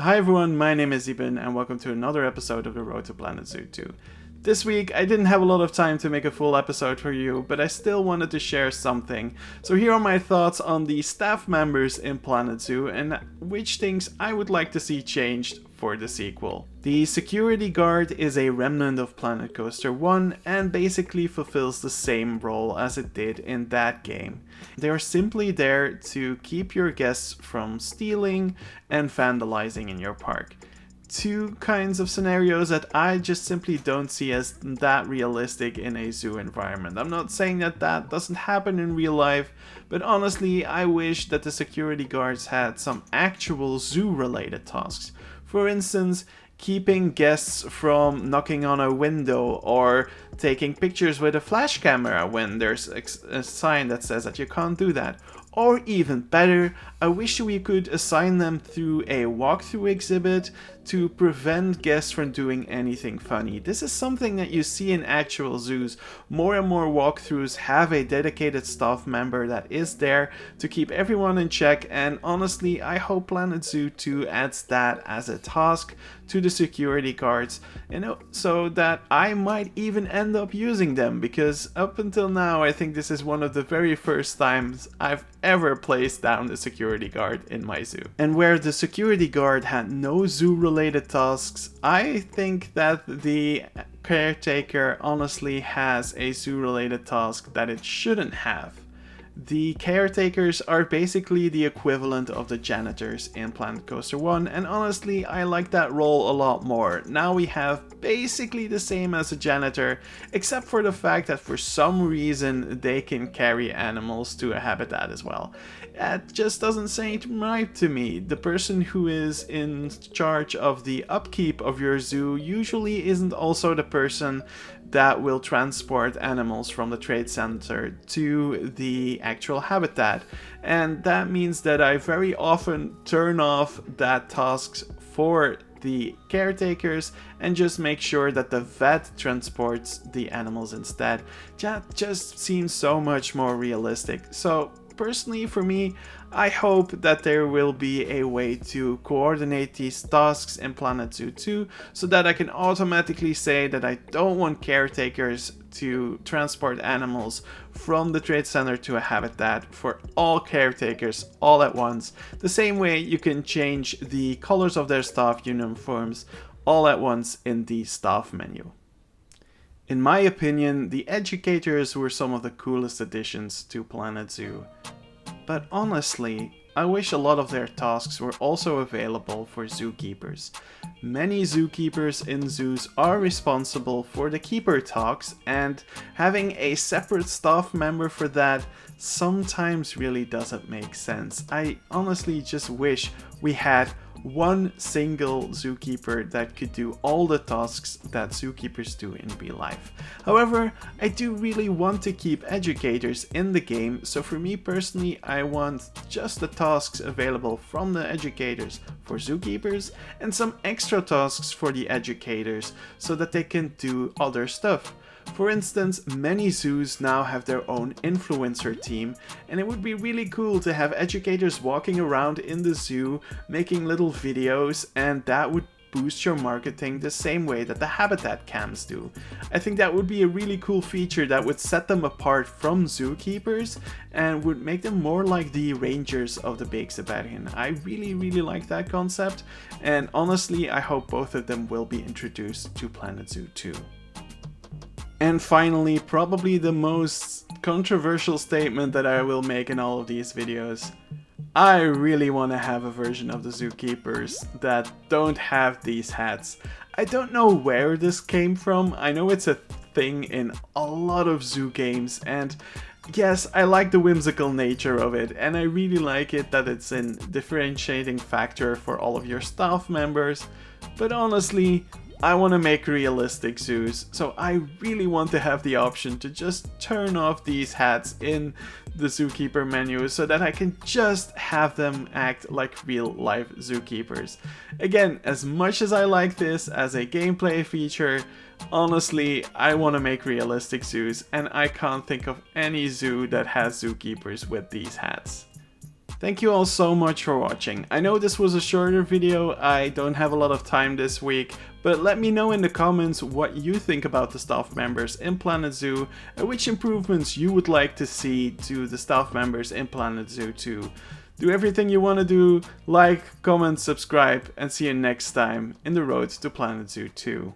Hi everyone, my name is Iben and welcome to another episode of the Road to Planet Zoo 2. This week I didn't have a lot of time to make a full episode for you, but I still wanted to share something. So here are my thoughts on the staff members in Planet Zoo and which things I would like to see changed for the sequel. The security guard is a remnant of Planet Coaster 1 and basically fulfills the same role as it did in that game. They are simply there to keep your guests from stealing and vandalizing in your park. Two kinds of scenarios that I just simply don't see as that realistic in a zoo environment. I'm not saying that that doesn't happen in real life, but honestly I wish that the security guards had some actual zoo related tasks. For instance, keeping guests from knocking on a window or taking pictures with a flash camera when there's a sign that says that you can't do that. Or even better, I wish we could assign them through a walkthrough exhibit to prevent guests from doing anything funny. This is something that you see in actual zoos. More and more walkthroughs have a dedicated staff member that is there to keep everyone in check, and honestly I hope Planet Zoo 2 adds that as a task to the security guards, so that I might even end up using them, because up until now I think this is one of the very first times I've ever placed down the security guard in my zoo. And where the security guard had no zoo related tasks, I think that the Caretaker honestly has a zoo related task that it shouldn't have. The caretakers are basically the equivalent of the janitors in Planet Coaster 1, and honestly I like that role a lot more. Now we have basically the same as a janitor, except for the fact that for some reason they can carry animals to a habitat as well. That just doesn't seem right to me. The person who is in charge of the upkeep of your zoo usually isn't also the person that will transport animals from the trade center to the actual habitat. And that means that I very often turn off that tasks for the caretakers and just make sure that the vet transports the animals instead. That just seems so much more realistic. So personally for me, I hope that there will be a way to coordinate these tasks in Planet Zoo 2 so that I can automatically say that I don't want caretakers to transport animals from the trade center to a habitat for all caretakers all at once. The same way you can change the colors of their staff uniforms all at once in the staff menu. In my opinion, the educators were some of the coolest additions to Planet Zoo. But honestly, I wish a lot of their tasks were also available for zookeepers. Many zookeepers in zoos are responsible for the keeper talks, and having a separate staff member for that sometimes really doesn't make sense. I honestly just wish we had one single zookeeper that could do all the tasks that zookeepers do in real life. However, I do really want to keep educators in the game, so for me personally I want just the tasks available from the educators for zookeepers and some extra tasks for the educators so that they can do other stuff. For instance, many zoos now have their own influencer team, and it would be really cool to have educators walking around in the zoo making little videos, and that would boost your marketing the same way that the habitat cams do. I think that would be a really cool feature that would set them apart from zookeepers and would make them more like the rangers of the Big Sabarian. I really like that concept, and honestly I hope both of them will be introduced to Planet Zoo 2. And finally, probably the most controversial statement that I will make in all of these videos. I really want to have a version of the zookeepers that don't have these hats. I don't know where this came from. I know it's a thing in a lot of zoo games, and yes, I like the whimsical nature of it, and I really like it that it's a differentiating factor for all of your staff members, but honestly, I want to make realistic zoos, so I really want to have the option to just turn off these hats in the zookeeper menu so that I can just have them act like real life zookeepers. Again, as much as I like this as a gameplay feature, honestly, I want to make realistic zoos, and I can't think of any zoo that has zookeepers with these hats. Thank you all so much for watching. I know this was a shorter video, I don't have a lot of time this week, but let me know in the comments what you think about the staff members in Planet Zoo and which improvements you would like to see to the staff members in Planet Zoo 2. Do everything you want to do, like, comment, subscribe, and see you next time in the road to Planet Zoo 2.